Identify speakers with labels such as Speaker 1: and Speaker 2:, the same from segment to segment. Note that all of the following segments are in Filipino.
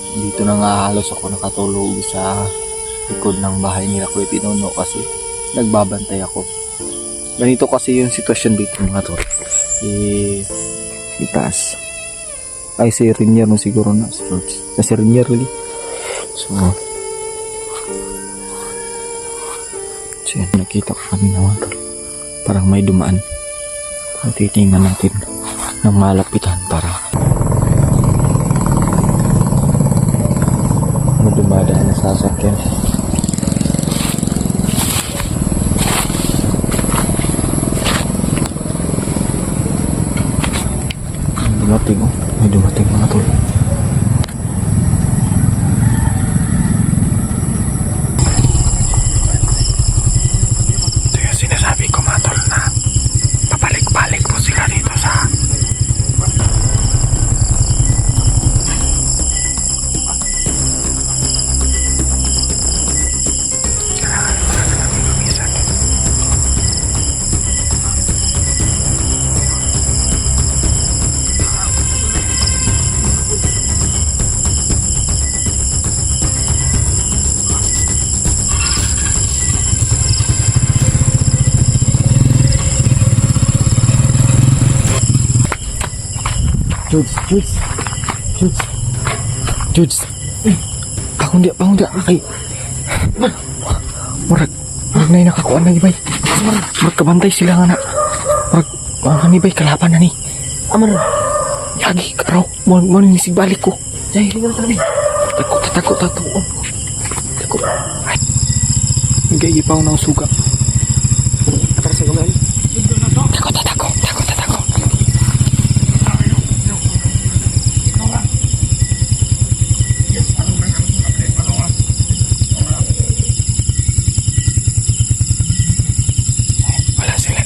Speaker 1: Dito na nga halos ako nakatulog sa likod ng bahay nila Kuya Pinuno kasi nagbabantay ako. Ganito kasi yung sitwasyon dito mga tol. Itaas. Ay si Rinier mo siguro na. Si Rinier really. So yan, nakita ko kanina mga tol. Parang may dumaan. Titingnan natin ng malapitan para dumadaan na sasakyan. May dumating mga tol. Ito yung sinasabi ko mga tol na papalik-balik po sila dito sa Judes. Bangun dia. Ay. Murag na yung nakakuan na ibay. Murag kabantay sila nga na. Murag ibay kalaban na ni. Amar. Lagi karaw. Mo ni sigbalik ko. Jay, ringan talabi. Takot. Takot. Ay. Hingga ipaw na suga. Para sa gamal. Takot. Sila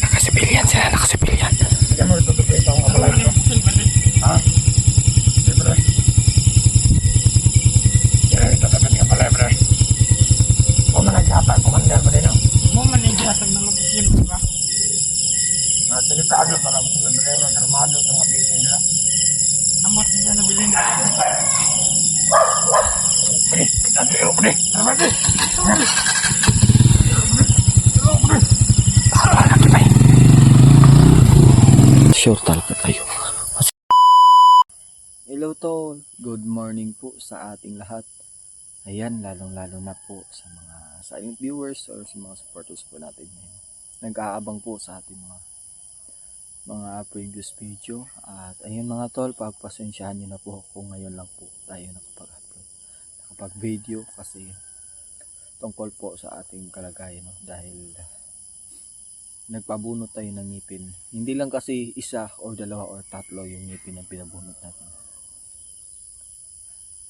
Speaker 1: nakasibilyan. Kaya mo ito ito ang kapalay mo. Ha? Libre. Kaya ito tapos kapalay, bro. Mo managhatag, commander mo din. Mo managhatag na mag-isim, diba? Delikado para mo sa libre mo. Armado sa mga bilin nila. Amat nila na bilin na. Kita tuyo ko din. Armado. Sure talaga tayo. Hello tol, good morning po sa ating lahat. Ayan, lalong-lalo na po sa mga silent viewers or sa mga supporters po natin ngayon. Nag-aabang po sa ating mga previous video. At ayun mga tol, pagpasensyahan nyo na po ako, ngayon lang po tayo nakapag-video kasi tungkol po sa ating kalagayan, no? Dahil nagpabunot tayo ng ngipin. Hindi lang kasi isa or dalawa or tatlo yung ngipin na pinabunot natin.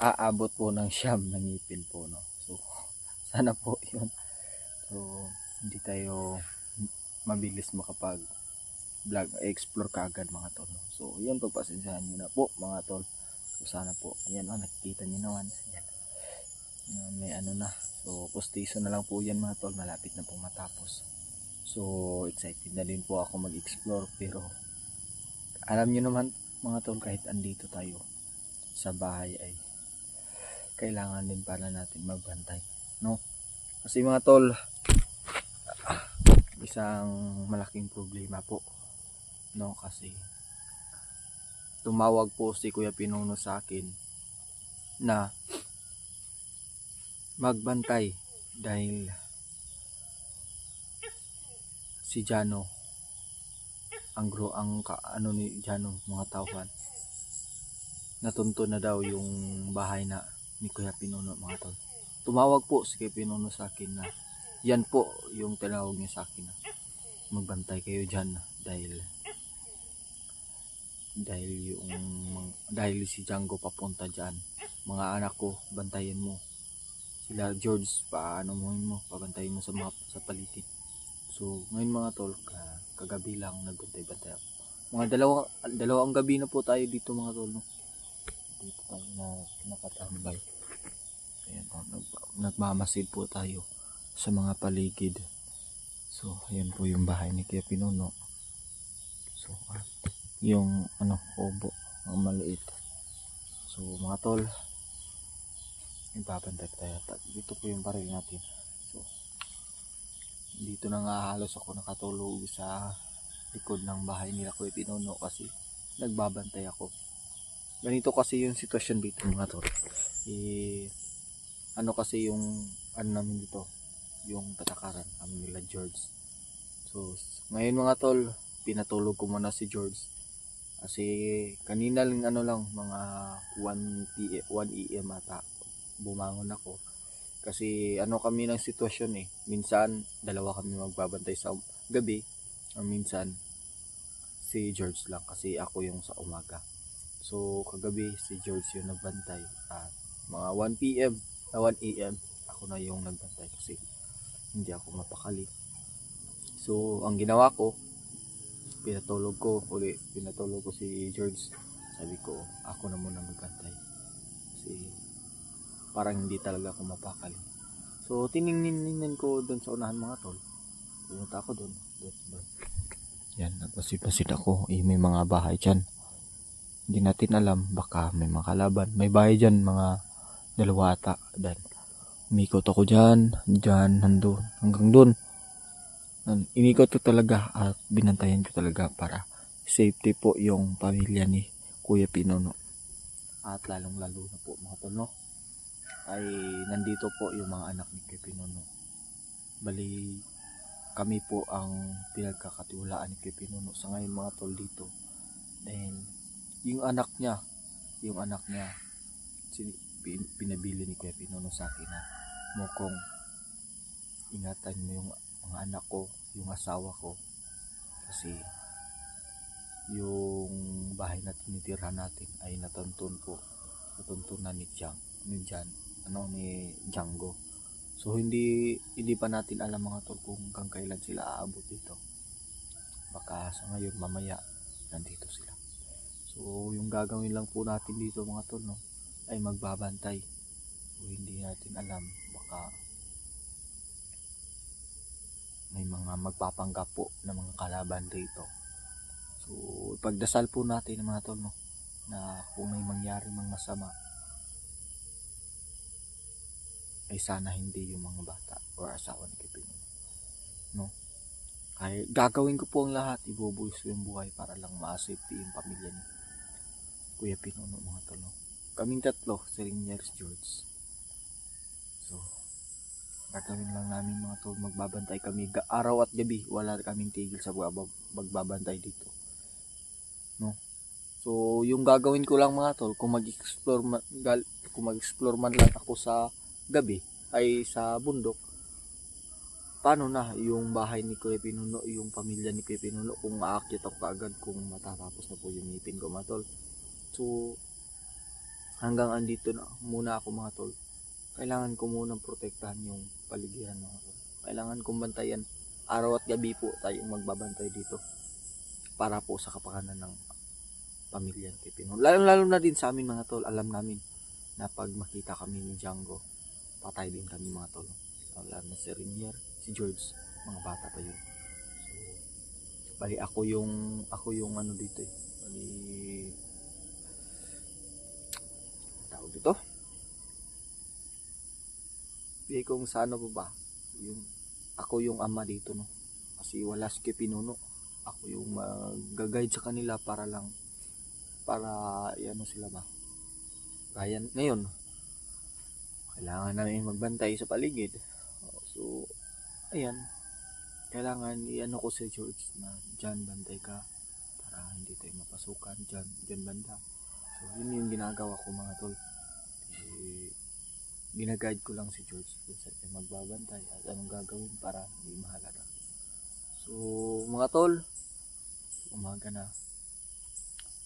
Speaker 1: Aabot po ng 9 na ngipin po, no. So sana po 'yun. So hindi tayo mabilis makapag vlog, explore kaagad mga tol, no? So 'yun, pagpasensyahan niyo na po mga tol. So sana po, ayan, nakikita niyo naman. Ayan. May ano na. So postiso na lang po 'yan mga tol, malapit na pong matapos. So excited na din po ako mag-explore, pero alam nyo naman mga tol, kahit andito tayo sa bahay ay kailangan din pala natin magbantay, no? Kasi mga tol, isang malaking problema po, no? Kasi tumawag po si Kuya Pinuno sa akin na magbantay dahil si Jano, ang ano ni Jano, mga tauhan, natunto na daw yung bahay na ni Kuya Pinuno mga tol. Tumawag po si Kuya Pinuno sa akin na yan po yung tinawag niya sa akin na magbantay kayo dyan dahil si Django papunta dyan. Mga anak ko, bantayan mo sila. George, pabantayin mo sa paligid. So ngayon mga tol, kagabi lang nagbantay-bantay ako. Mga dalawang gabi na po tayo dito mga tol, no? Dito tayo na nakatambay. Ayan, nagmamasid po tayo sa mga paligid. So ayan po yung bahay ni Kuya Pinuno. So yung kubo, ang maliit. So mga tol, Nagbabantay pa tayo. Dito po yung baril natin. So, dito na nga halos ako nakatulog sa likod ng bahay nila Kuya Pinuno kasi nagbabantay ako. Ganito kasi yung sitwasyon dito mga tol. Ano kasi yung ano namin dito, yung patakaran namin nila George. So, ngayon mga tol, pinatulog ko muna si George. Kasi kanina lang mga 1 AM ata bumangon ako. Kasi ano kami ng sitwasyon minsan dalawa kami magbabantay sa gabi, o minsan si George lang kasi ako yung sa umaga. So kagabi si George yung nagbantay at mga 1 PM 1 AM ako na yung nagbantay kasi hindi ako mapakali. So ang ginawa ko, pinatulog ko si George. Sabi ko ako na muna magbantay kasi parang hindi talaga ako mapakali. So tiningnan ko doon sa unahan mga tol. Pumunta ako doon. Yan, nagpasid-pasid ako. May mga bahay dyan. Hindi natin alam, baka may mga kalaban. May bahay dyan, mga 2 ata. Dan umikot ako dyan, nandun, hanggang doon. Inikot ko talaga at binantayan ko talaga para safety po yung pamilya ni Kuya Pinuno. At lalong-lalo na po mga tol, no? Ay nandito po yung mga anak ni Kuya Pinuno. Bali, kami po ang pinagkakatiwalaan ni Kuya Pinuno sa ngayon mga tol dito. Dahil yung anak niya, pinabili ni Kuya Pinuno sa akin na mukong ingatan mo yung mga anak ko, yung asawa ko. Kasi yung bahay na tinitirhan natin ay natuntunan ni Django. So hindi pa natin alam mga tol kung hanggang kailan sila aabot dito. Baka sa ngayon mamaya nandito sila. So yung gagawin lang po natin dito mga tol, no, ay magbabantay. So hindi natin alam, baka may mga magpapanggap po na mga kalaban dito. So pagdasal po natin mga tol, no, na kung may mangyari mang masama ay sana hindi yung mga bata o asawa ni Kuya Pinuno, no? Kaya gagawin ko po ang lahat, ibubuhos ko yung buhay para lang ma-safety yung pamilya ni Kuya Pinuno mga tol, no? Kaming tatlo, si Riniers George. So gagawin lang namin mga tol, magbabantay kami araw at gabi, wala kaming tigil sa magbabantay dito, no? So yung gagawin ko lang mga tol, kung mag-explore man lang ako sa gabi ay sa bundok, paano na yung bahay ni Kuya Pinuno, yung pamilya ni Kuya Pinuno, kung aakyat ako kaagad kung matatapos na po yung meeting ko mga tol. So hanggang andito na muna ako mga tol. Kailangan ko munang protektahan yung paligiran mga tol. Kailangan kong bantayan araw at gabi po tayong magbabantay dito para po sa kapakanan ng pamilya ni Kuya Pinuno. Lalo na din sa amin mga tol, alam namin na pag makita kami ni Django, patay din kami mga tol. Lalo na si Rinier, si George, mga bata pa yun. So bali ako yung ano dito bali tawag dito, kung sa ano ba yung ako yung ama dito, no, kasi wala si Kuya Pinuno. Ako yung mag-guide sa kanila para ano sila ba, kaya ngayon kailangan namin magbantay sa paligid. So ayan, kailangan i-ano ko si George na dyan bantay ka para hindi tayo mapasukan dyan banda. So yun yung ginagawa ko mga tol, ginaguide ko lang si George kung saan tayo magbabantay at anong gagawin para hindi mahalata. So mga tol, umaga na,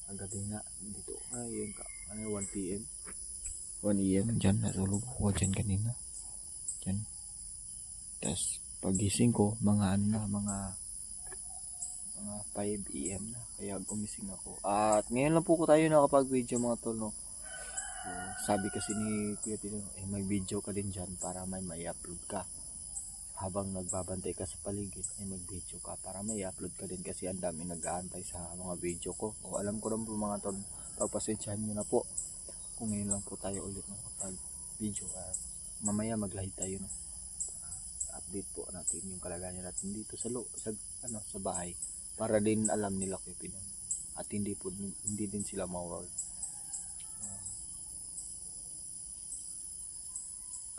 Speaker 1: ang gabi nga dito ngayon 1 PM 1 AM dyan, natulog ako dyan kanina dyan. Tapos pagising ko mga 5 AM na, kaya gumising ako. At ngayon lang po tayo nakapag video mga tol, no. So, sabi kasi ni Kuya Pinuno, may video ka din dyan para may upload ka habang nagbabantay ka sa paligid, ay mag-video ka para may upload ka din kasi ang dami nag-aantay sa mga video ko. Alam ko lang po mga tol, pagpasensyahan nyo na po kung ngayon lang po tayo ulit nakapag video. Mamaya mag-live tayo, no? Update po natin yung kalagayan natin dito sa bahay, para din alam nila kung Pinoy, at hindi din sila mawawala.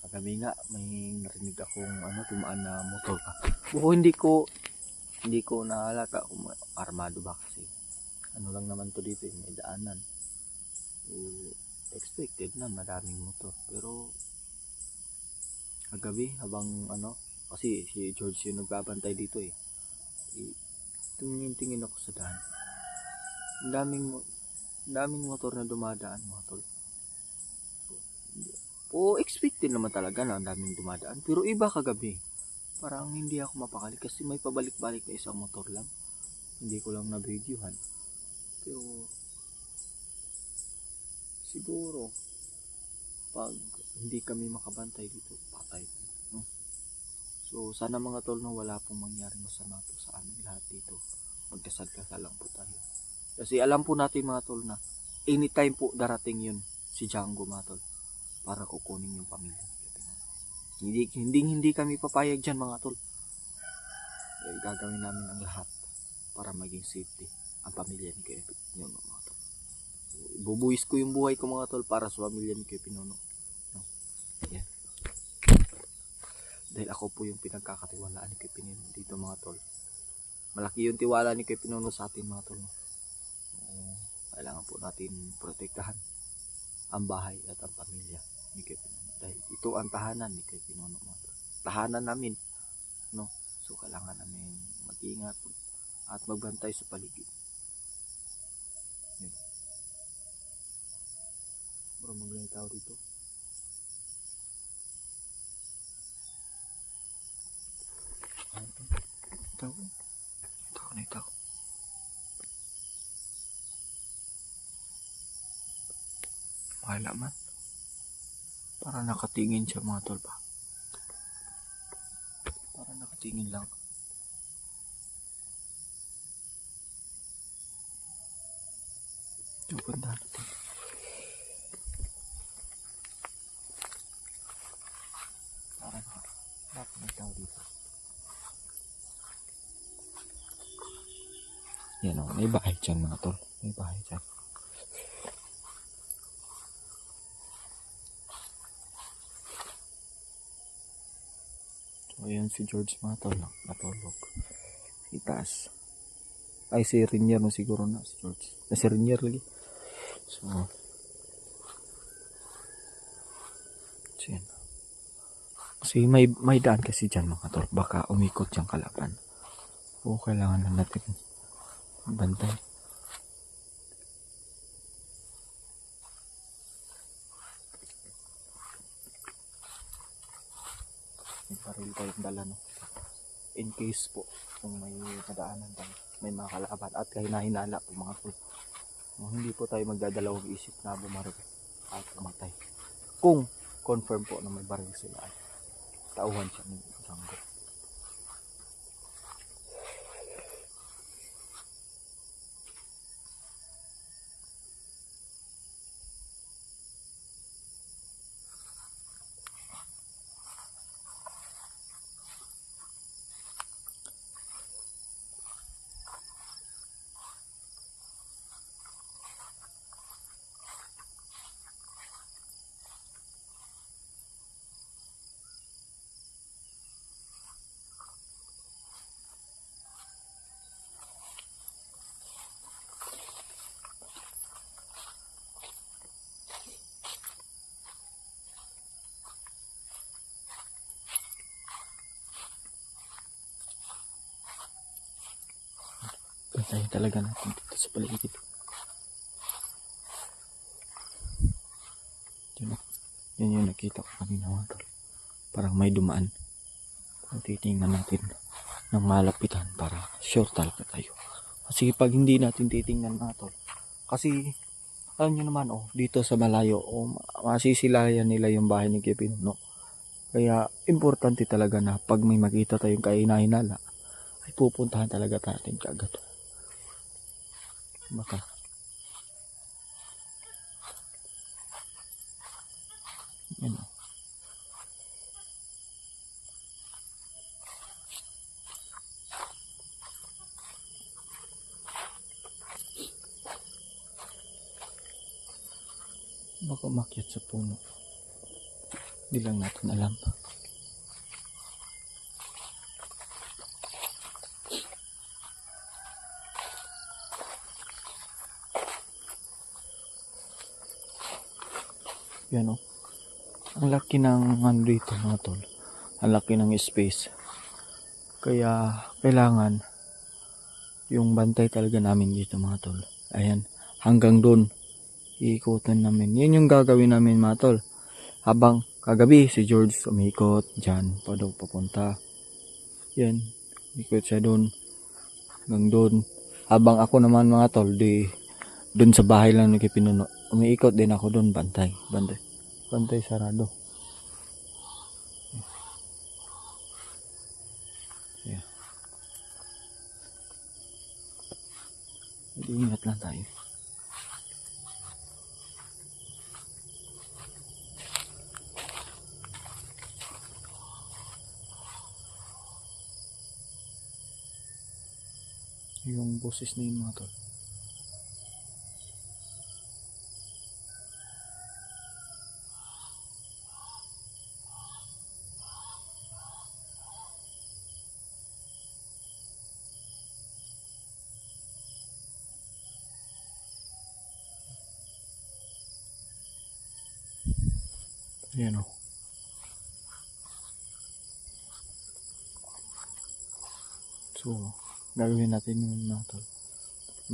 Speaker 1: Kagabi nga may narinig akong tumaan na motor pa. Hindi ko nahalata kung armado ba, kasi lang naman to dito, may daanan. Expected na madaming motor, pero kagabi habang kasi si George yung nagbabantay dito tingin ako sa daan. Ang daming motor na dumadaan, mga tol. Expected naman talaga na ang daming dumadaan, pero iba kagabi. Parang hindi ako mapakali kasi may pabalik-balik na isang motor lang. Hindi ko lang na-videohan. Pero siguro pag hindi kami makabantay dito, patay, no? So sana mga tol, no, wala pong mangyari masama po sa amin lahat dito. Magkasal-kasal lang po tayo. Kasi alam po natin, mga tol, na anytime po darating yun si Django, mga tol, para kukunin yung pamilya. Hindi kami papayag dyan, mga tol. Gagawin namin ang lahat para maging safety ang pamilya ni Kuya Pinuno, mga tol. Ibubuwis ko yung buhay ko, mga tol, para sa pamilya ni Kuya Pinuno, no? Yeah. Dahil ako po yung pinagkakatiwalaan ni Kuya Pinuno dito, mga tol. Malaki yung tiwala ni Kuya Pinuno sa atin, mga tol. Kailangan po natin protektahan ang bahay at ang pamilya ni Kuya Pinuno, dahil ito ang tahanan ni Kuya Pinuno, mga tol. Tahanan namin, no? So kailangan namin mag-ingat at magbantay sa paligid. Yun. Bro, magaling tao dito. Tao. Wala man. Para nakatingin siya, mga tol, ba? Para nakatingin lang. Ito, ganda natin. Para may tao dito. Yan o, may bahay dyan, mga tol. May bahay dyan. So, ayan si George, mga tol, natulog. Itaas. Ay, si Rinier no, siguro na si George. Si Rinier lagi. So, yan. Kasi may daan kasi dyan, mga tol. Baka umikot yung kalaban. O kailangan na natin bantay. May baril tayong dala, no? In case po kung may kadaanan tayo, may mga kalaban at kahinahinala po, mga tol. Hindi po tayo magdadalawang isip na bumaril at pumatay. Kung confirm po na may baril sila, ay tauhan siya ng Django. Bantayan talaga natin dito sa paligid. Yun yung nakita ko kanina, mga tol. Parang may dumaan. Titingnan natin ng malapitan para sure talaga tayo. Kasi pag hindi natin titingnan, mga tol, kasi alam nyo naman, dito sa malayo, masisilayan nila yung bahay ni Kuya Pinuno. Kaya importante talaga na pag may makita tayong kahinahinala, ay pupuntahan talaga natin kaagad. Yan o. Baka umakyat sa puno. Hindi lang natin alam. Yan o. Ang laki ng ano dito mga tol. Ang laki ng space. Kaya kailangan yung bantay talaga namin dito mga tol. Ayan. Hanggang doon. Iikutan namin. Yan yung gagawin namin mga tol. Habang kagabi si George umikot dyan. Papunta. Yan. Ikot siya doon. Hanggang doon. Habang ako naman mga tol. Doon sa bahay lang nagpinuno. Umiikot din ako doon. Bantay. Bantay sarado. Yeah. Ingat lang tayo. Yung boses na yun mga tol. Ayan o. So, gagawin natin yung mga tol.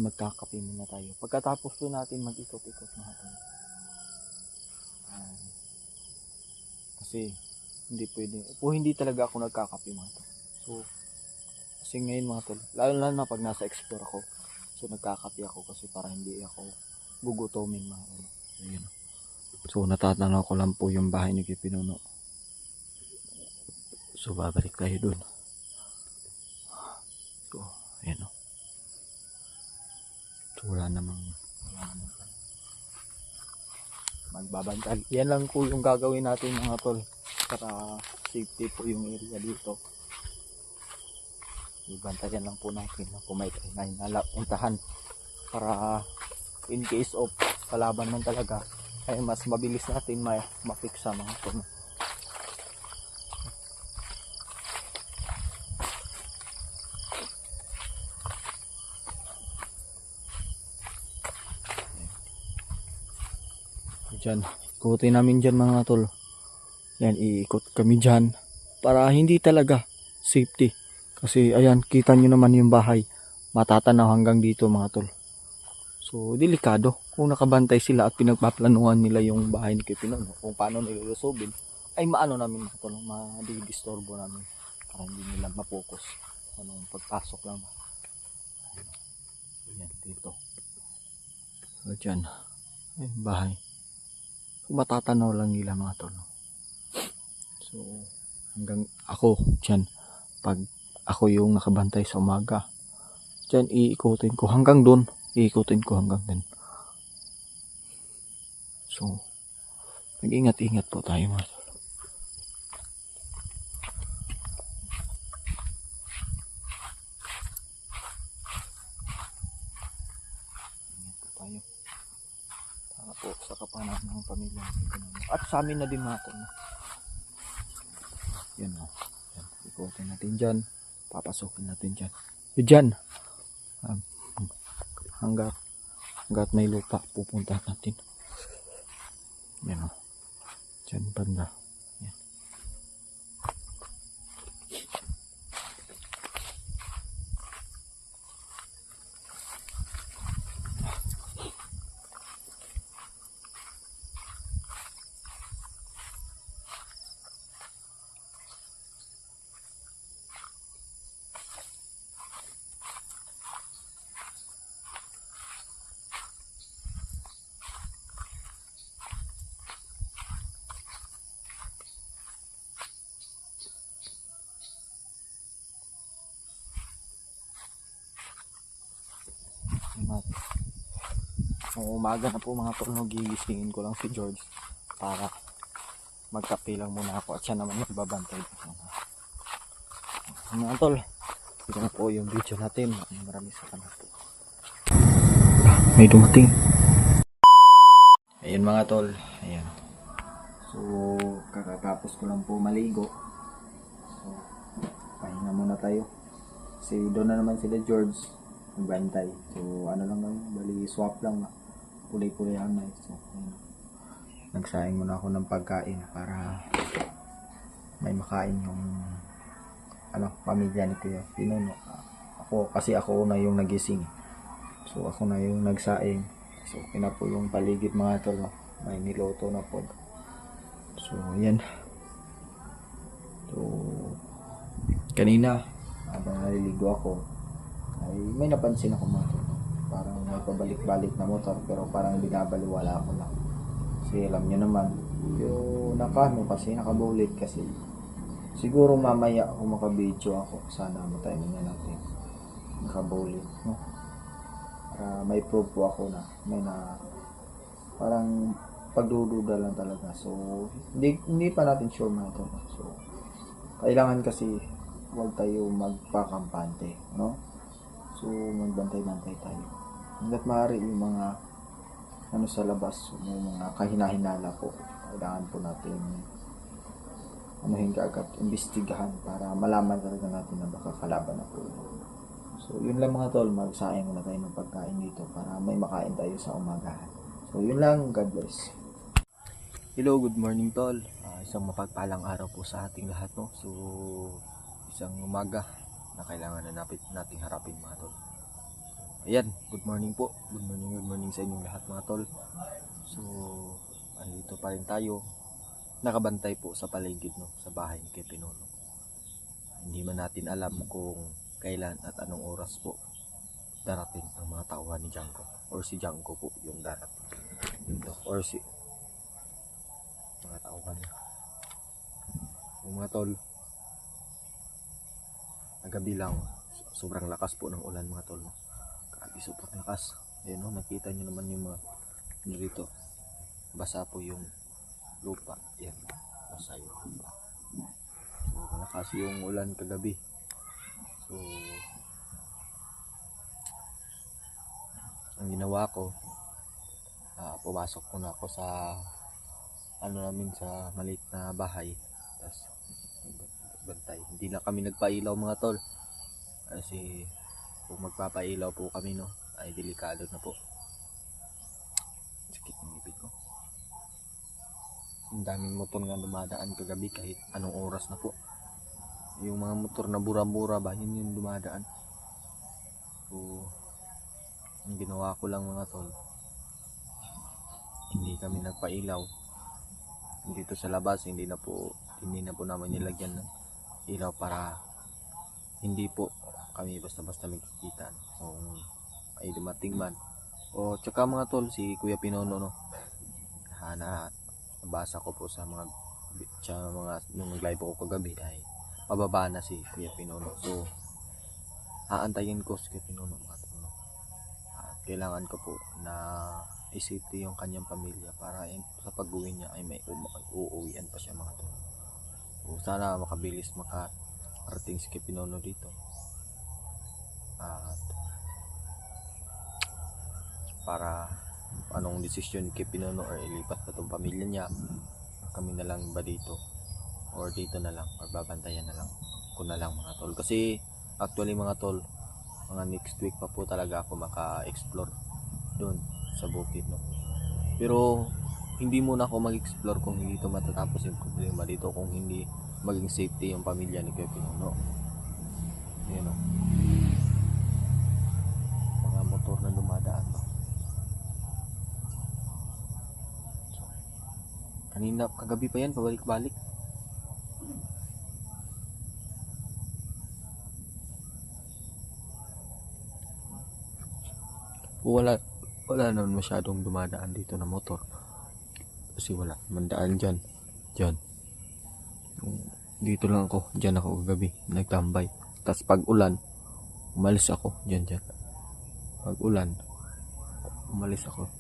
Speaker 1: Magkakape muna tayo. Pagkatapos po natin mag-ikot-ikot mga tol. Kasi, hindi pwede. Hindi talaga ako nagkakape mga tol. So, kasi ngayon mga tol, lalo na pag nasa explore ako. So, nagkakape ako kasi para hindi ako gugutomin mga tol. Ayan o. So, natatanaw ko lang po yung bahay ni Pinuno. So, babalik tayo dun. So, ayan o. So, wala namang magbabantay. Yan lang po yung gagawin natin mga tol. Para safety po yung area dito. Ibantayan lang po natin na kung may puntahan. Para in case of kalaban man talaga, ay mas mabilis natin ma-fix mga tol. Diyan, ikutin namin dyan mga tol. Yan, iikot kami dyan para hindi talaga safety. Kasi ayan, kita nyo naman yung bahay. Matatanaw hanggang dito mga tol. So, delikado. Kung nakabantay sila at pinagpaplanuhan nila yung bahay ni Pinuno, kung paano nilulusubin, ay maano namin mga tol, madidisturbo namin para hindi nila mapokus. Anong pagpasok lang ba? Ayan, dito. So, dyan. Ayan, bahay. So, matatanaw lang nila mga tol. So, hanggang ako dyan, pag ako yung nakabantay sa umaga, dyan iikutin ko hanggang doon. Iikutin ko hanggang doon. So, mag-ingat-ingat po tayo mga tol. Ingat po tayo. Para po sa kapanahan ng pamilya. At sa amin na din mga tol. Yan o. Yan. Ikutin natin dyan. Papasokin natin dyan. Dyan. Hanggat may lupa pupunta natin. Yan o. Dyan banda. Yan. Umaga na po mga tol, gigisingin ko lang si George para magkape lang muna ako at siya naman magbabantay. Mga tol, ito na po yung video natin. Maraming salamat po. May dumating. Ayun mga tol, ayan. So, kakatapos ko lang po maligo. So, pahinga muna tayo. Kasi doon na naman sila George, nagbantay. So, ano lang lang, bali swap lang. Kulay-kulay ang night. So, ayun. Nagsaing muna ako ng pagkain para may makain yung pamilya ni Kuya Pinuno. Kasi ako na yung nagising. So, ako na yung nagsaing. So, okay na po yung paligid mga tol. May niloto na po. So, yan. So, kanina, habang naliligo ako, ay may napansin ako mga tol. Parang may pabalik-balik na motor, pero parang binabaliwala ako lang. Kasi alam nyo naman, yung kasi nakabulit kasi. Siguro mamaya kung makabidyo ako, sana matayin na natin. Nakabulit, no? Para may proof po ako na may parang pagdududa lang talaga. So, hindi pa natin sure mga ito. So, kailangan kasi huwag tayo magpakampante, no? So, magbantay-bantay tayo. Hanggat maaari yung mga sa labas, yung mga kahinahinala po, kailangan po natin agad imbestigahan para malaman talaga natin na baka kalaban na po. So, yun lang mga tol, magsaing muna tayo ng pagkain dito para may makain tayo sa umagahan. So, yun lang. God bless. Hello, good morning tol. Isang mapagpalang araw po sa ating lahat, no? So, isang umaga na kailangan na nating harapin mga tol. Ayan, good morning po. Good morning sa inyong lahat mga tol. So, andito pa rin tayo. Nakabantay po sa paligid, no? Sa bahay ni Kuya Pinuno. Hindi man natin alam kung kailan at anong oras po darating ang mga tauhan ni Janko. Or si Janko po yung darating dito. Or si mga tauhan niya. Mga tol, nagabi lang, sobrang lakas po ng ulan mga tol. Grabe, sobrang lakas. Ayun, no? Nakita nyo naman yung mga dito. Basa po yung lupa. Yan, basa yung lupa. So, malakas yung ulan kagabi. So, ang ginawa ko, pumasok muna ako sa namin sa maliit na bahay. Tapos, bantay. Hindi na kami nagpailaw mga tol. Kasi, kung magpapailaw po kami, no, ay delikado na po. Sakit ng ngipin ko. Ang daming motor nga dumadaan kagabi kahit anong oras na po. Yung mga motor na bura-bura ba, yun yung dumadaan. So, ang ginawa ko lang mga tol, hindi kami nagpailaw. Dito sa labas, hindi na po naman nilagyan ng ilaw para hindi po kami basta-basta magkikita kung ay dumating man. O tsaka mga tol, si Kuya Pinuno, no, nabasa ko po sa mga nung live ko kagabi ay pababa na si Kuya Pinuno. So, aantayin ko si Kuya Pinuno mga tol, no? At kailangan ko po na isipin yung kanyang pamilya para sa pag-uwi niya ay may uuwian pa siya mga tol. So, sana makabilis makarating si Kuya Pinuno dito. At para anong desisyon ni Kuya Pinuno or ilipat pa itong pamilya niya, kami na lang ba dito or dito na lang or babantayan na lang ko na lang mga tol. Kasi actually mga tol, mga next week pa po talaga ako maka-explore doon sa bukid, no. Pero hindi muna ako mag-explore kung hindi ito matatapos yung problema dito, kung hindi maging safety yung pamilya ni Kuya Pinuno. Yun, no. Mga motor na dumadaan ba. So, kanina, kagabi pa yan, pabalik-balik. Wala naman masyadong dumadaan dito na motor. Kasi wala mandaan dyan. Dito lang ako. Dyan ako kagabi. Nagtambay. Tapos pag ulan, umalis ako. Dyan. Pag ulan, umalis ako.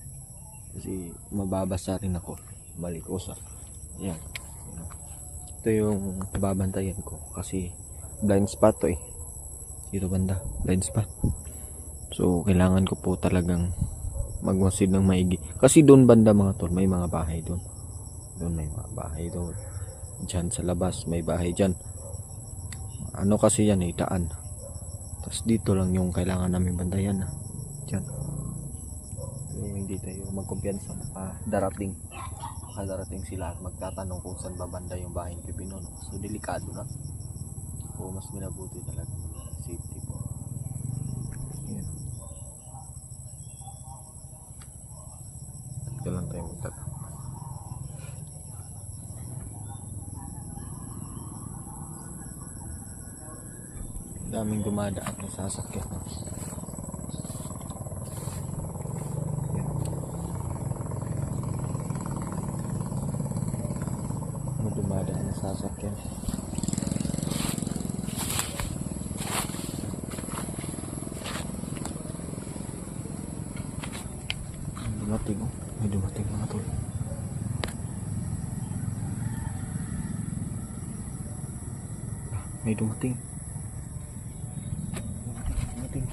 Speaker 1: Kasi mababasa rin ako. Balik ko sa. Ayan. Ito yung babantayan ko kasi blind spot to eh. Dito banda, blind spot. So kailangan ko po talagang magmasid ng maigi. Kasi doon banda mga tol, may mga bahay doon. Doon may mga bahay doon. Diyan sa labas may bahay diyan. Ano kasi yan eh, daan. Tapos dito lang yung kailangan namin bantayan. Diyan. So hindi tayo magkumpiyansa na darating sila at magtatanong kung saan babanda yung bahay ni Pipino, no? So delikado na. So mas minabuti talaga safety po. Ayan. Dito lang tayo magtatanong. Daming dumadaan na sasakyan. Dumadaan na sasakyan. Dumating oh. May dumating mga tol. May dumating. Dumating.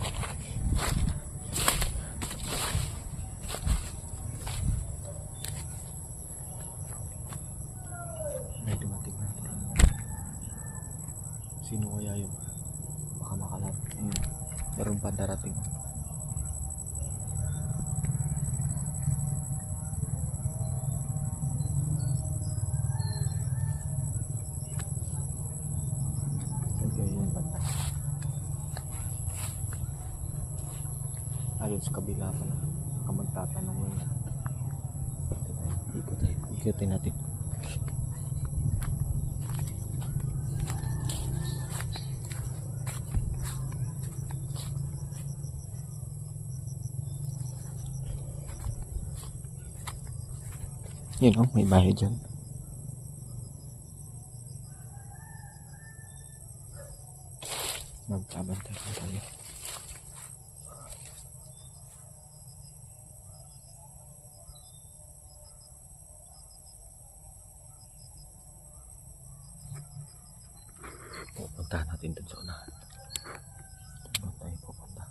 Speaker 1: May dumating mga tol. Sino kaya yun? Baka makalat. Meron pa darating. Ayun sa kabila pala. Baka magtatanong mo na. Ikutin natin. Yun o, may bahay dyan. Magkabantay pa tayo. Pupunta natin dun sa unahan. Doon tayo pupunta.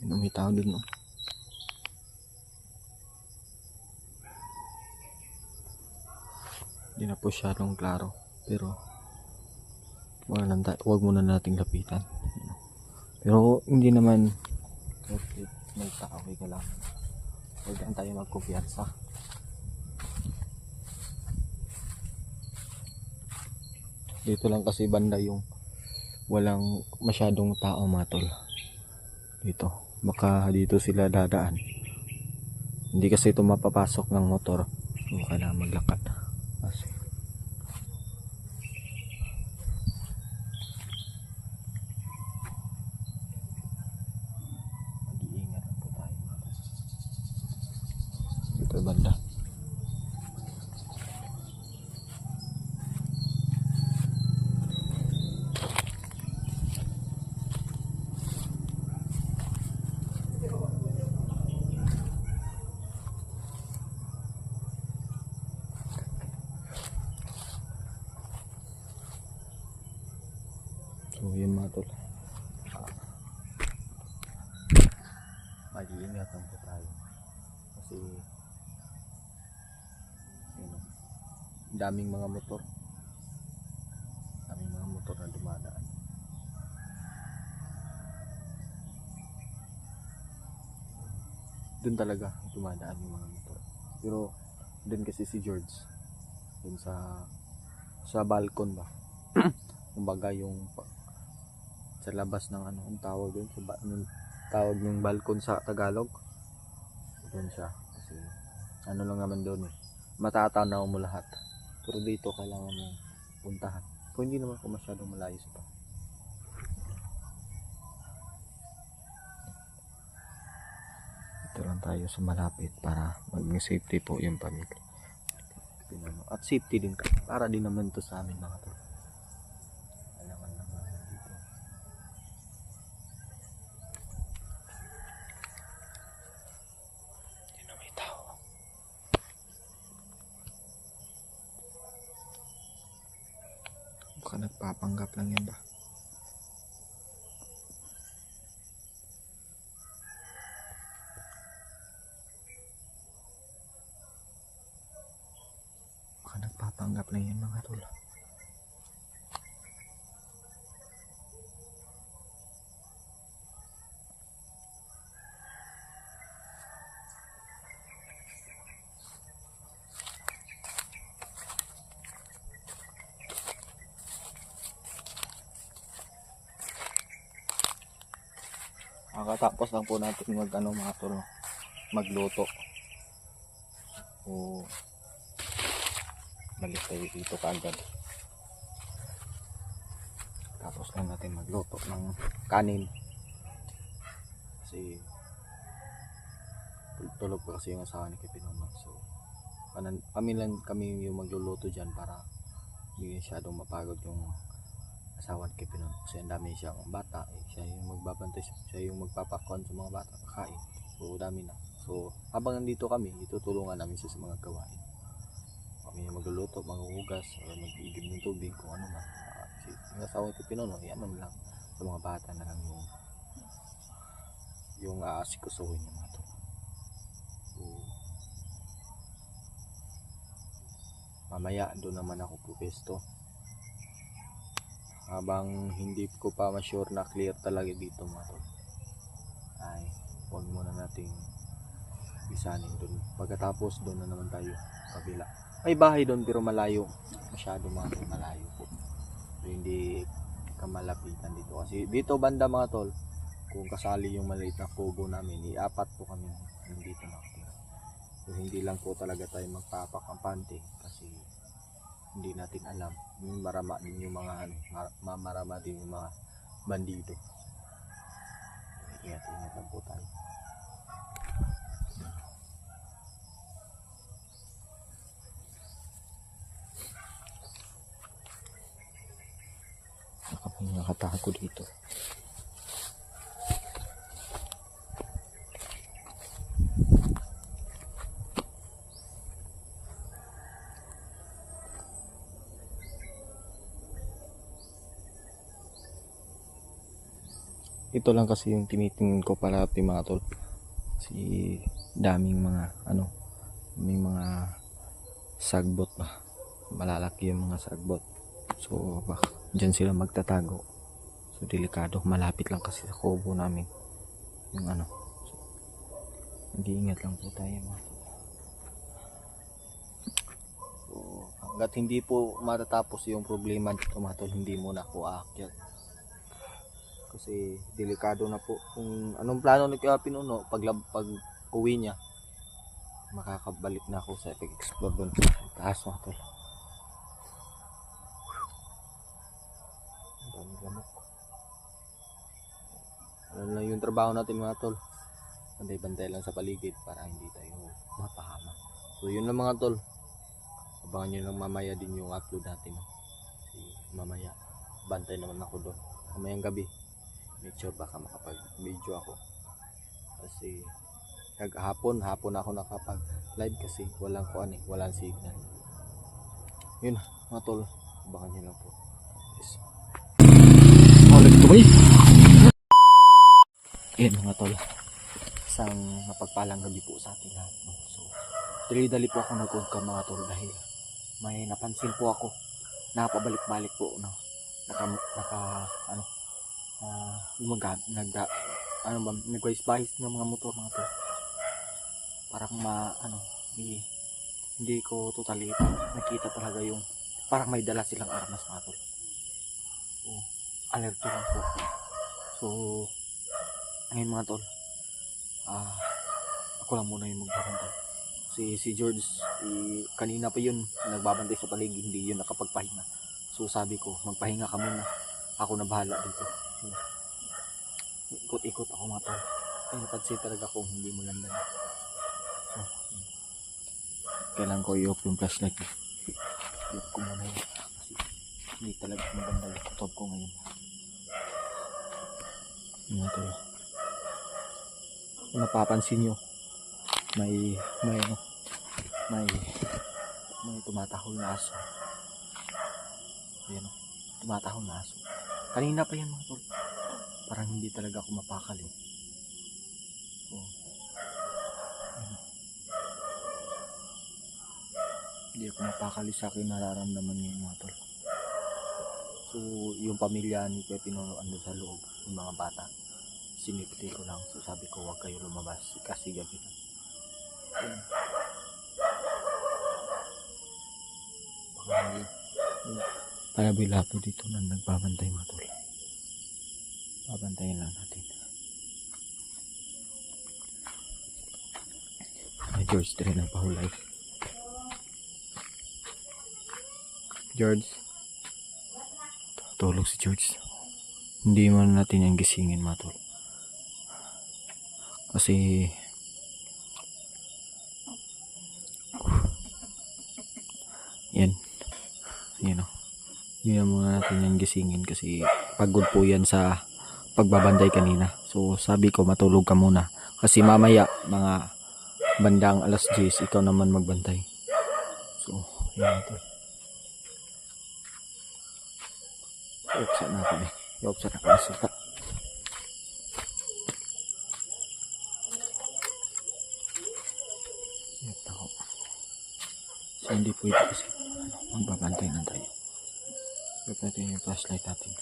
Speaker 1: May tao dun, no? Hindi na po siyadong klaro. Pero wag muna nating lapitan. Pero hindi naman okay, may tao ka lang. Huwag lang tayo magkumpiyansa. Dito lang kasi banda yung walang masyadong tao mga tol. Dito. Baka dito sila dadaan. Hindi kasi ito mapapasok ng motor. So kailangan maglakad. Kasi mag-iingat po tayo. Dito banda. So yun mga tol, mag-iingatan po tayo kasi daming mga motor. Daming mga motor na dumadaan. Doon talaga dumadaan yung mga motor. Pero doon kasi si George, doon sa balcon ba. Kumbaga yung sa labas ng ano, ang tawag doon sa anong tawag ng balcon sa Tagalog. Doon siya kasi ano lang naman doon eh. Matatanaw mo lahat. Pero dito kailangan mo puntahan. Kung hindi naman ko masyadong malayo sa pa. Ito lang tayo sa malapit para maging safety po yung pamilya. At safety din para din naman to sa amin mga to. Kailangan naman dito. Hindi na may tao. Baka nagpapanggap lang yan ba? Nagpapanggap lang yan mga tol. Kakatapos lang po natin mga tol, magluto. O balik tayo dito kaagad. Tapos lang natin magluto ng kanin. Kasi tulog pa kasi yung asawa ni Kipinono. So kami yung magluluto dyan para hindi masyadong mapagod yung asawa ni Kipinono. Kasi ang dami siyang bata. Siya yung magbabantay. Siya yung magpapakon sa mga bata. Pakain. So dami na. So habang nandito kami, itutulungan namin sa mga gawain. Kami yung magluluto, maghuhugas, o mag-iigib ng tubig, kung ano man. Yung asawa ko Pinono, ano lang, sa mga bata na lang yung aasikusuhin yung mga to. So, mamaya doon naman ako pupesto. Habang hindi ko pa ma-sure na clear talaga dito mga to, ay huwag muna nating isanin doon. Pagkatapos doon na naman tayo kabila. May bahay doon pero malayo. Masyado mga malayo po. So, hindi kamalapitan dito. Kasi dito banda mga tol, kung kasali yung maliit na kubo namin, iapat po kami dito nakatira. So hindi lang po talaga tayo magpapakampante kasi hindi natin alam. Marama din yung mga marama din yung mga bandido. Ingat-ingat lang po tayo. Nakatago dito. Ito lang kasi yung tinitingin ko parati mga tol. Si daming mga may mga sagbot ba. Malalaki yung mga sagbot. So dyan sila magtatago. So delikado, malapit lang kasi sa kubo namin yung so, mag-iingat lang po tayo mga tol. So hanggat hindi po matatapos yung problema dito mga tol, hindi muna ako aakyat kasi delikado na po. Kung anong plano ni Kuya Pinuno pag uwi niya, makakabalik na ako sa explore doon taas mga tol. Lamok. Ano lang yung trabaho natin mga tol, bantay-bantay lang sa paligid para hindi tayo mapahama. So yun lang mga tol, abangan nyo lang mamaya din yung upload natin kasi mamaya bantay naman ako doon mamayang gabi. Make sure baka makapag video ako kasi hapon ako nakapag live kasi walang walang signal. Yun mga tol, abangan nyo lang po. Yan mga tol, isang mapagpalang gabi po sa ating lahat. So dali-dali po ako nag-vlog mga tol dahil may napansin po ako. Napabalik-balik po, no. Ano, nagwais-bahis ng mga motor, mga tol. Parang hindi ko totally nakita talaga yung parang may dala silang armas, mga tol. So, alerto lang po. So, ngayon mga tol, ako lang muna yung magbabantay. Si George, kanina pa yun nagbabantay sa paligid, hindi yun nakapagpahinga. So sabi ko, magpahinga ka muna, ako na bahala dito. So, ikot-ikot ako, mga tol. Ay, napansin talaga kung hindi mo landan. So, kailangan ko i-off yung flashlight. I-off ko muna yun kasi hindi talaga maganda yung kutob ko ngayon. Mga tol, kung napapansin nyo, may tumatahol na aso. Ayan o, tumatahol na aso. Kanina pa yan, mga tol. Parang hindi talaga ako mapakali. So, hindi ako mapakali sa akin nararamdaman ngayon, mga tol. So, yung pamilya ni Kuya Pinuno ando sa loob, yung mga bata, sinipti ko lang. So, sabi ko, huwag kayo lumabas kasi gabi na. Para po dito na nagbabantay, mga tol. Babantayin lang natin. Ay, George, tira na pahulay. George, tulog si George. Hindi man natin yung gisingin, mga tol. Kasi yan o, hindi na muna natin yung gisingin kasi pagod po yan sa pagbabantay kanina. So sabi ko, matulog ka muna kasi mamaya mga bandang alas 10 ikaw naman magbantay. So yan ito. Iopsa natin eh. Iopsa na kasi ka. Ito ako. So hindi pwede kasi magbabantay na tayo. Iop natin yung flashlight natin.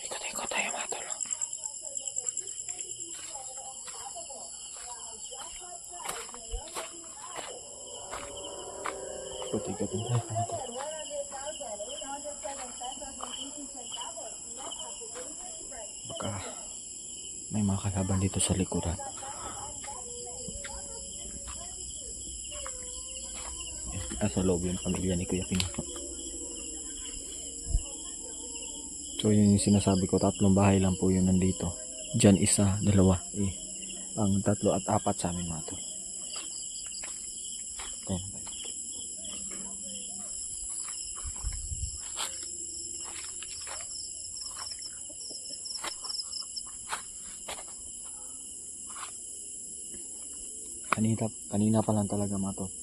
Speaker 1: Ikot-ikot tayo, mga tol. Ikot-ikot tayo, mga tol. Baka may mga kalaban dito sa likuran. Sa loob yung pamilya ni Kuya Pinuno. So yun yung sinasabi ko, 3 bahay lang po yun nandito. Diyan 1, 2, ang 3 at 4 sa amin, mga tol. Kanina pa lang talaga, mga tol.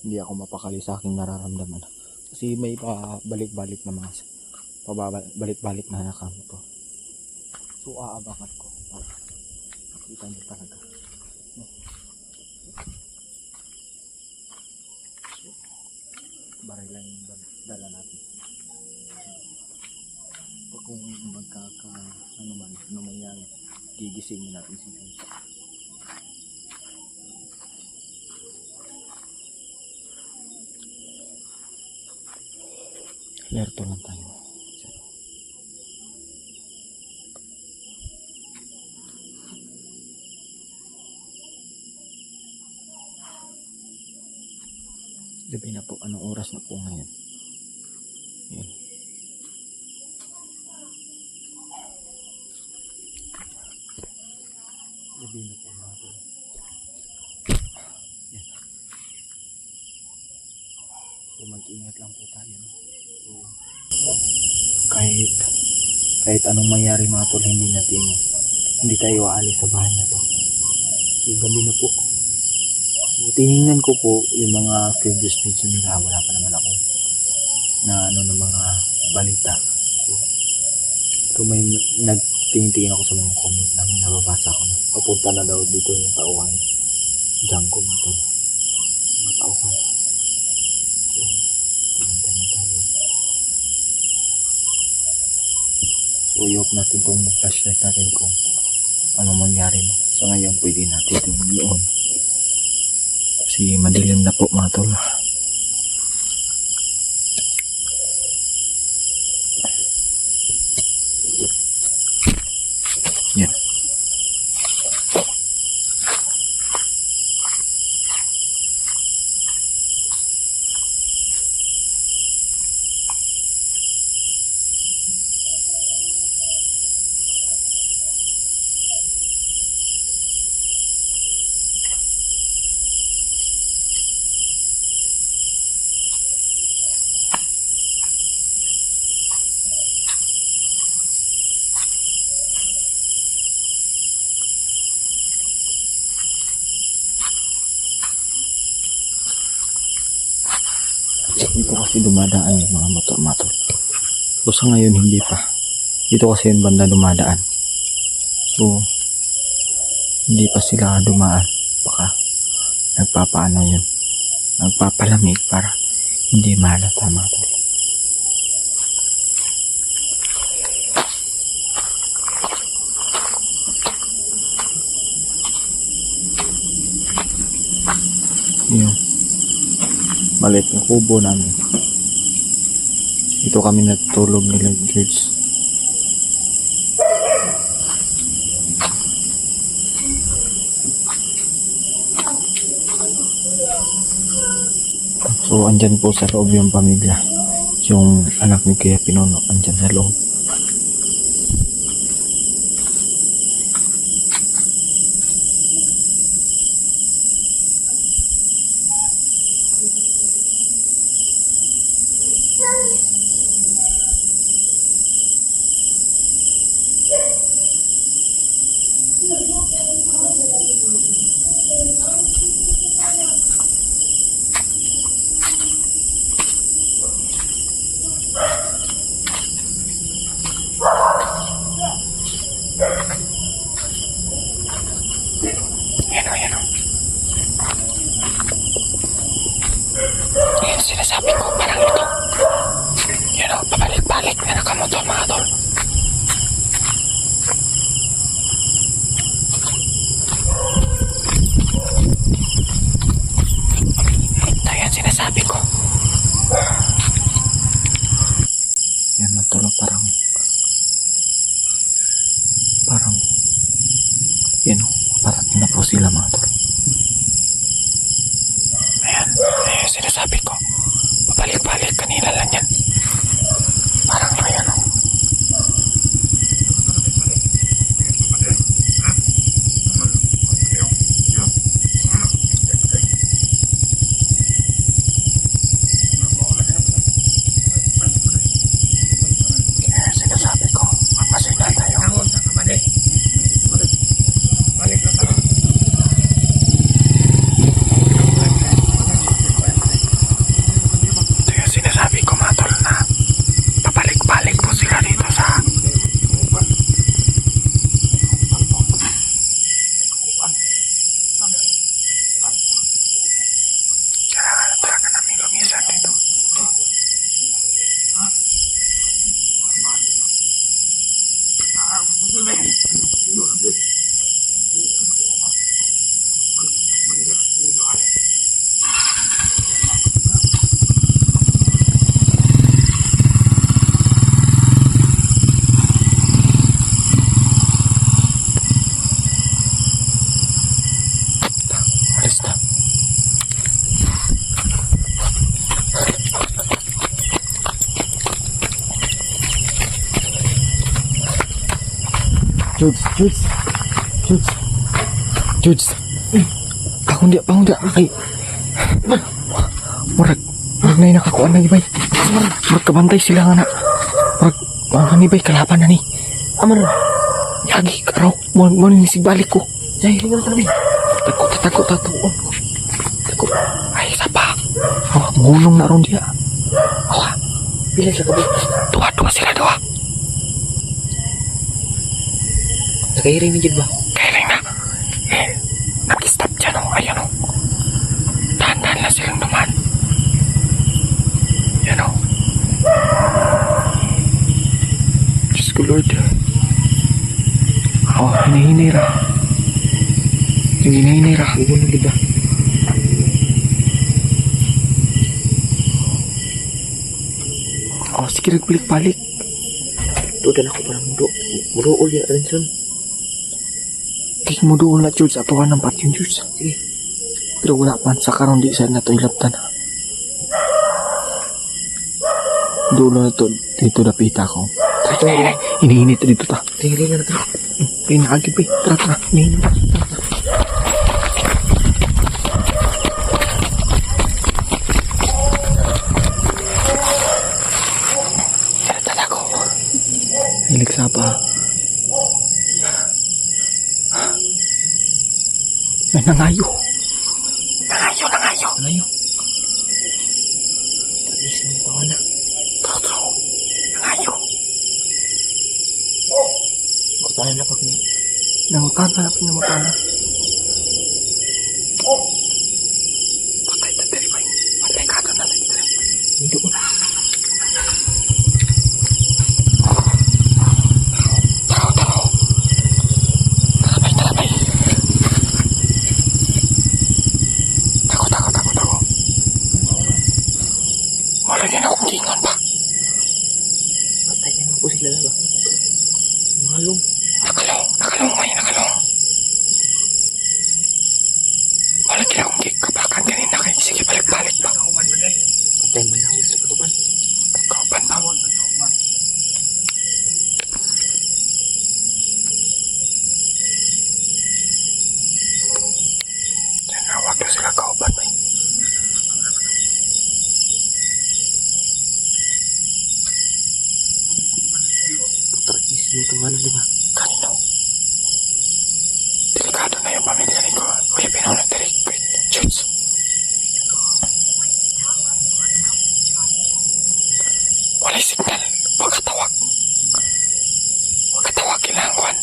Speaker 1: Hindi ako mapakali sa aking nararamdaman. Kasi may balik-balik na balik-balik na nakamotor. So aabangan ko para makita nyo talaga. No? So, baray lang yung dala natin. Pag kung ano mangyari, gigisingin natin si Joyce. Alerto lang tayo. Gabi na po. Anong oras na po ngayon? Yan. Gabi na po natin. Yan. So mag-ingat lang po tayo. No? So kahit anong mangyari, mga tol, hindi tayo aalis sa bahay na to. So gabi na po. So, tinignan ko po yung mga previous video nila, wala pa naman ako na ng mga balita. So may nagtingin ako sa mga comment namin, nababasa ko na papunta na daw dito yung tauhan. Django mga tol. Mga tauhan. So, pinantay na tayo. So, i-off natin itong flashlight natin kung ano mangyari, no. So, ngayon pwede natin itong i-on. Kasi madilim na po mga tol. Yan. Dito kasi dumadaan yung mga motor. So sa ngayon hindi pa. Dito kasi yung banda dumadaan. So hindi pa sila dumaan. Baka nagpapaano yun. Nagpapalamig para hindi mahalata mga tol. Yun. Maliit na kubo namin. Ito kami natutulog nila George. So andyan po sa loob yung pamilya. Yung anak ni Kuya Pinuno andyan sa loob. Yan o. Yan sinasabi ko, parang ito. Yan o, pabalik-balik na nakamotor mga tol. Ito yan sinasabi ko. Yan mga tol, parang yan o, parating na po sila mga tol. Ayan sinasabi ko, pabalik-balik kanina lang yan. Parang ayan o. Ayan sinasabi ko, magpasay na tayo. Sinasabi ko mga tol na papalik-balik po sila dito sa kailangan na talaga namin lumisan dito. Alis na. Judes. Pangun dia. Ay. Murag na yung nakakuan na ibay. Murag kabantay sila nga na. Murag ni bay kalaban na ni. Amar. Yagi ka raw. Mo ni sigbalik ko. Jay, lugar kami. Takot. Takot. Ay, sapa. Oh, gunung na ron dia. Oh, pilih siya kabi. Dua sila. Nakairing ni Jid ba? Kairing na. Nag-stop dyan o. Ayan o. ko, Lord. Oh, hinahinay ra. Yung hinahinay ra. Iwan na gida. Oh, sige, balik-balik.
Speaker 2: Tudan ako parang muduol ya Renson.
Speaker 1: Kaya mo doon na, George. Ato ka ng patyon, George.
Speaker 2: Sige.
Speaker 1: Pero wala pa. Sa karoon di sa nato ilaptan. Doon na ito. Dito napita ko. Tara. Hinihinit dito ta.
Speaker 2: Tingin na ito.
Speaker 1: Ay, nakagib eh. Tara. Hinihinit. Tara ko. Hilig sa pa. Ay, nangayo. Nangayo.
Speaker 2: Tapos mo pa na.
Speaker 1: Taro. Nangayo.
Speaker 2: Kutahan na pag ni.
Speaker 1: Nangutan na pinamutan na. Patay na dali ba? Patay ka doon na lagi dali.
Speaker 2: Hindi ko na.
Speaker 1: Taro. Talabay. Tako. Wala din akong gingon pa.
Speaker 2: Patay ka naman po sila na ba? Malong.
Speaker 1: Nakalong. Wala din akong kapakan kanina kayo. Sige, balik-balik pa.
Speaker 2: Patay man ako sa kapan.
Speaker 1: Kaupan pa. Tinawag na sila kaupan ba?
Speaker 2: Tragis mo ito ano diba?
Speaker 1: Kanino? Delikado na yung pamilya ni ko. Kuya Pinaw na delikado. Shoots. Walay signal. Huwag katawag. Kailangan kuhan.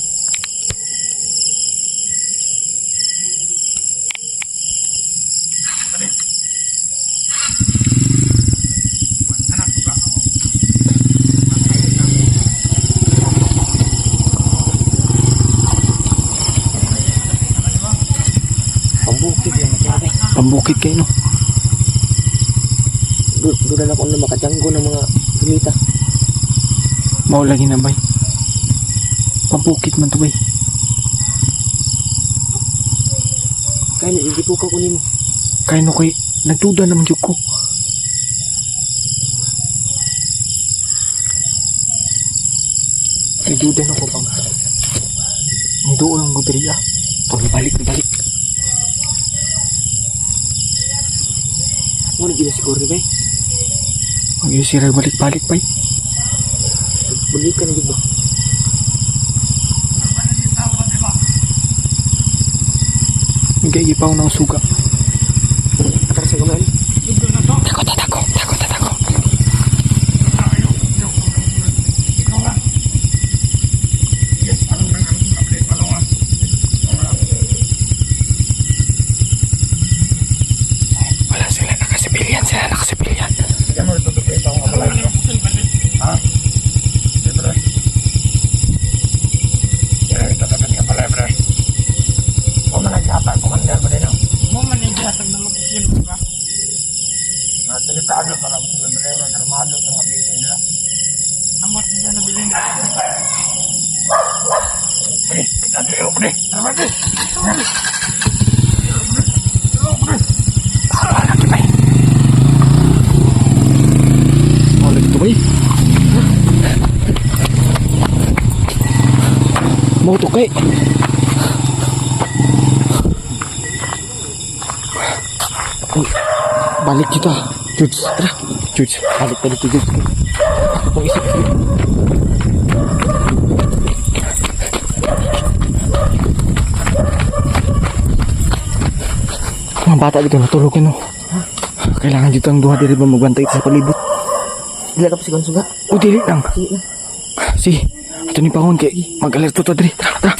Speaker 1: Pambukid kayo, no?
Speaker 2: Doon na ako na makajanggo ng mga kumita.
Speaker 1: Maulagi na, bay. Pambukid man to, bay.
Speaker 2: Kaya na, hindi po ka kunin mo.
Speaker 1: Kaya no, kay nagduda naman yung ko. Nagduda na ko bang doon ang guberiya.
Speaker 2: Balik. Ano na gina siguro ba?
Speaker 1: Ang iyo sira balik-balik, bay.
Speaker 2: Balik ka na diba?
Speaker 1: Nag-iipaw ng suga.
Speaker 2: Atara sa gamaan.
Speaker 1: Tako. Wala sila nakasibilyan.
Speaker 3: Delikado para sa labrero, armado sa mga bilin nila. Amot nila na bilin nila. Kita ko ni. Tama ni.
Speaker 1: Tara lagi, bay. Ulit to, bay. Mau to kay. Balik kita. Juts, balik tadi tujuh. Mau isi. Mga bata dito natulogin, no? Kailangan dito ang duha diri ba magbantay sa palibot.
Speaker 2: Dila ka pa si Konsuga.
Speaker 1: O dili lang. Sige. Ato ni pangon kay mag-alerto to diri. Tara.